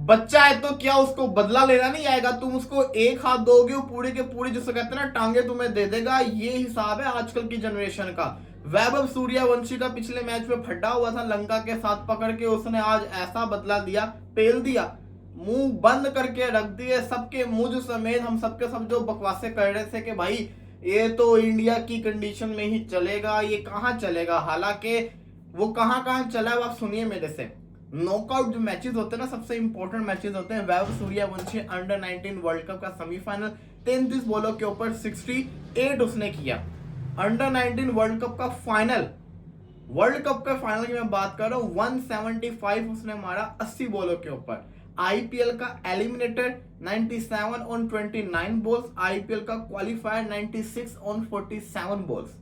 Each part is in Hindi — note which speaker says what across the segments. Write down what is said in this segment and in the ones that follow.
Speaker 1: बच्चा है तो क्या उसको बदला लेना नहीं आएगा? तुम उसको एक हाथ दोगे, वो पूरे के पूरे जिसको कहते हैं ना टांगे तुम्हें दे देगा। ये हिसाब है आजकल की जनरेशन का। वैभव सूर्यवंशी का पिछले मैच में फटा हुआ था लंका के साथ पकड़ के, उसने आज ऐसा बदला दिया, पेल दिया, मुंह बंद करके रख दिए सबके, मुझ समेत हम सबके सब जो बकवासे कर रहे थे कि भाई ये तो इंडिया की कंडीशन में ही चलेगा, ये कहाँ चलेगा। हालांकि वो कहाँ कहाँ चला है, आप सुनिए मेरे से। नॉकआउट जो मैचेस होते हैं ना, सबसे इंपॉर्टेंट मैचेस होते हैं। Vaibhav Suryavanshi under 19 world cup का सेमीफाइनल 33 बॉलों के ऊपर 68 उसने किया। अंडर 19 वर्ल्ड कप का फाइनल, वर्ल्ड कप का फाइनल की मैं बात कर रहा हूँ, 175 उसने मारा 80 बॉलों के ऊपर। आईपीएल का एलिमिनेटर 97 ऑन 29 बॉल्स, आईपीएल का क्वालिफायर 96 ऑन 47 बॉल्स।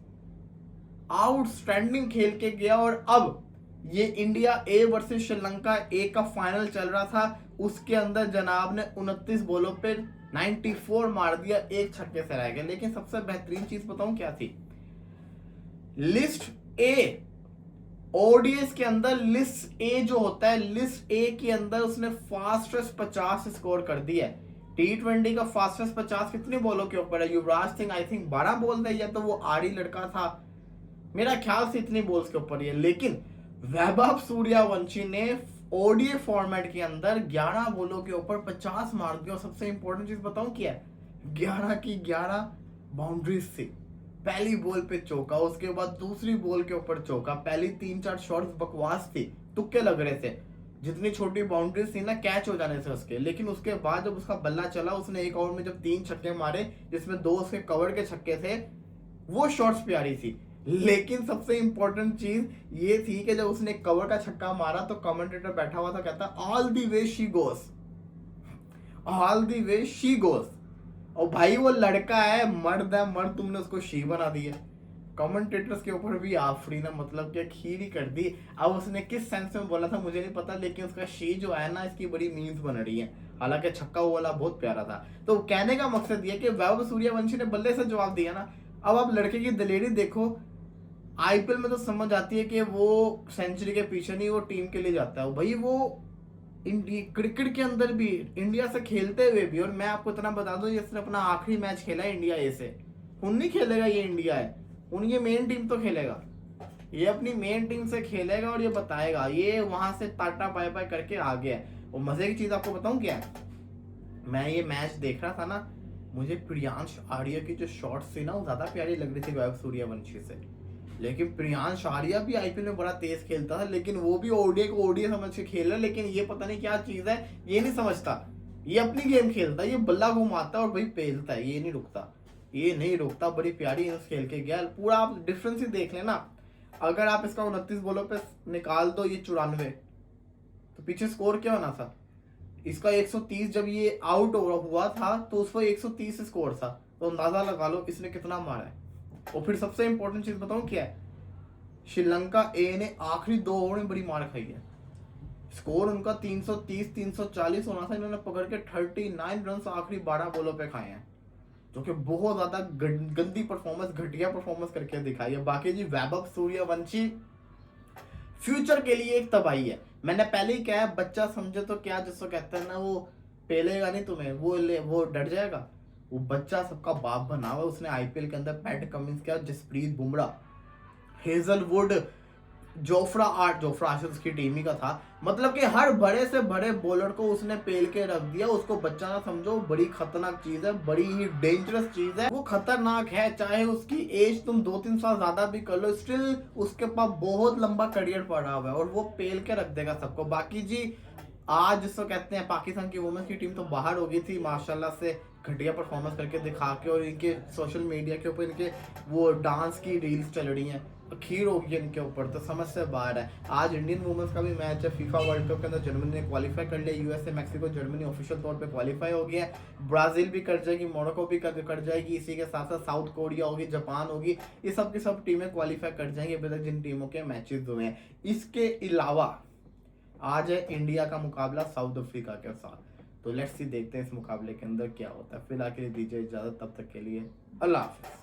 Speaker 1: आउटस्टैंडिंग खेल के गया। और अब ये इंडिया ए वर्सेस श्रीलंका ए का फाइनल चल रहा था, उसके अंदर जनाब ने 29 बॉलों पे 94 मार दिया, एक छक्के से रह गया। लेकिन सबसे बेहतरीन चीज बताऊं क्या थी? लिस्ट ए, ओडीएस के अंदर लिस्ट ए जो होता है, लिस्ट ए के अंदर उसने फास्टेस्ट 50 स्कोर कर दिया है। T20 का फास्टेस्ट 50 कितने बॉलों के ऊपर है? Yuvraj Singh I think 12 ball थे, या तो वो आड़ी लड़का था, मेरा ख्याल से इतनी बॉल्स के ऊपर ही है। लेकिन वैभव सूर्यवंशी ने ओडीए फॉर्मेट के अंदर 11 बॉलों के ऊपर 50 मार दिया। और सबसे इंपॉर्टेंट चीज बताऊं क्या है? 11 की 11 बाउंड्रीज थी। पहली बॉल पे चौका, उसके बाद दूसरी बॉल के ऊपर चौका, पहली 3-4 शॉट्स बकवास थी, तुक्के लग रहे थे, जितनी छोटी बाउंड्रीज थी ना कैच हो जाने से उसके। लेकिन उसके बाद जब उसका बल्ला चला, उसने एक ओवर में जब 3 छक्के मारे, जिसमें 2 उसके कवर के छक्के थे, वो शॉट्स प्यारी थी। लेकिन सबसे इंपॉर्टेंट चीज ये थी कि जब उसने कवर का छक्का मारा तो कमेंटेटर बैठा हुआ था, कहता all the way she goes, all the way she goes. और भाई वो लड़का है, मर्द है, मर्द, तुमने उसको शी बना दिया। कमेंटेटर्स के ऊपर भी आफरी ना, मतलब कि खीर ही कर दी। अब उसने किस सेंस में बोला था मुझे नहीं पता, लेकिन उसका शी जो है ना, इसकी बड़ी मीम्स बन रही है। हालांकि छक्का वाला बहुत प्यारा था। तो कहने का मकसद ये कि वैभव सूर्यवंशी ने बल्ले से जवाब दिया ना। अब आप लड़के की दिलेरी देखो। आईपीएल में तो समझ आती है कि वो सेंचुरी के पीछे नहीं, वो टीम के लिए जाता है भाई। वो क्रिकेट के अंदर भी इंडिया से खेलते हुए भी, और मैं आपको इतना बता दूं, इसने अपना आखिरी मैच खेला है इंडिया ए से। उन नहीं खेलेगा ये इंडिया है, उन ये मेन टीम तो खेलेगा, ये अपनी मेन टीम से खेलेगा और ये बताएगा। ये वहां से टाटा बाय बाय करके आ गया है। और मजे की चीज आपको बताऊं क्या है? मैं ये मैच देख रहा था ना, मुझे प्रियांश आर्या की जो शॉट्स थी ना, वो ज्यादा प्यारी लग रही थी वैभव सूर्यवंशी से। लेकिन प्रियांश आर्या भी आईपीएल में बड़ा तेज खेलता था, लेकिन वो भी ओडीआई को ओडीआई समझ के खेल रहा है। लेकिन ये पता नहीं क्या चीज है, ये नहीं समझता, ये अपनी गेम खेलता है, ये बल्ला घुमाता है और भाई पेलता है, ये नहीं रुकता, ये नहीं रुकता। बड़ी प्यारी इनिंग्स खेल के गया पूरा। आप डिफरेंस ही देख लेना, अगर आप इसका 29 बॉलों पे निकाल दो ये 94, तो पीछे स्कोर क्या होना था इसका? 130 जब ये आउट हुआ था तो उस पर 130 स्कोर था, तो अंदाजा लगा लो इसने कितना मारा है। और फिर सबसे इंपॉर्टेंट चीज बताऊं क्या है? श्रीलंका ए ने आखिरी 2 ओवर में बड़ी मार खाई है। स्कोर उनका 330 340 होना था, इन्होंने पकड़ के 39 रन आखिरी 12 बॉलों पे खाए हैं, जो कि बहुत ज्यादा गंदी परफॉर्मेंस, घटिया परफॉर्मेंस करके दिखाई है। बाकी जी वैभव सूर्यवंशी फ्यूचर के लिए एक तबाही है। मैंने पहले ही कहा, बच्चा समझे तो क्या, जिसको कहते हैं ना, वो पेलेगा नहीं तुम्हें, वो डर जाएगा। वो बच्चा सबका बाप बना हुआ। उसने आईपीएल के अंदर पैट कमिंस किया, Jasprit Bumrah, Hazlewood, Jofra Archer उसकी टीम ही का था। मतलब कि हर बड़े से बड़े बॉलर को उसने पेल के रख दिया। उसको बच्चा ना समझो, बड़ी खतरनाक चीज है, बड़ी ही डेंजरस चीज है। वो खतरनाक है, चाहे उसकी एज तुम 2-3 साल ज्यादा भी कर लो, स्टिल उसके पास बहुत लंबा करियर पड़ा हुआ है और वो पेल के रख देगा सबको। बाकी जी आज जिसको कहते हैं, पाकिस्तान की वुमेन्स की टीम तो बाहर हो गई थी माशाल्लाह से, घटिया परफॉर्मेंस करके दिखा के। और इनके सोशल मीडिया के ऊपर इनके वो डांस की रील्स चल रही हैं, खीर होगी इनके ऊपर, तो समझ से बाहर है। आज इंडियन वुमेन्स का भी मैच है फीफा वर्ल्ड कप के अंदर, जर्मनी ने क्वालिफाई कर लिया, यूएसए मैक्सिको जर्मनी ऑफिशियल तौर पे क्वालिफाई हो गया है। ब्राजील भी कर जाएगी, मोरक्को भी कर जाएगी, इसी के साथ साथ साउथ कोरिया होगी, जापान होगी, ये सब की सब टीमें क्वालिफाई कर जाएंगी अभी तक जिन टीमों के मैचेस हुए हैं। इसके अलावा आज है इंडिया का मुकाबला साउथ अफ्रीका के साथ। तो लेट्स सी, देखते हैं इस मुकाबले के अंदर क्या होता है। फिलहाल के लिए दीजिए इजाजत, तब तक के लिए अल्लाह हाफिज।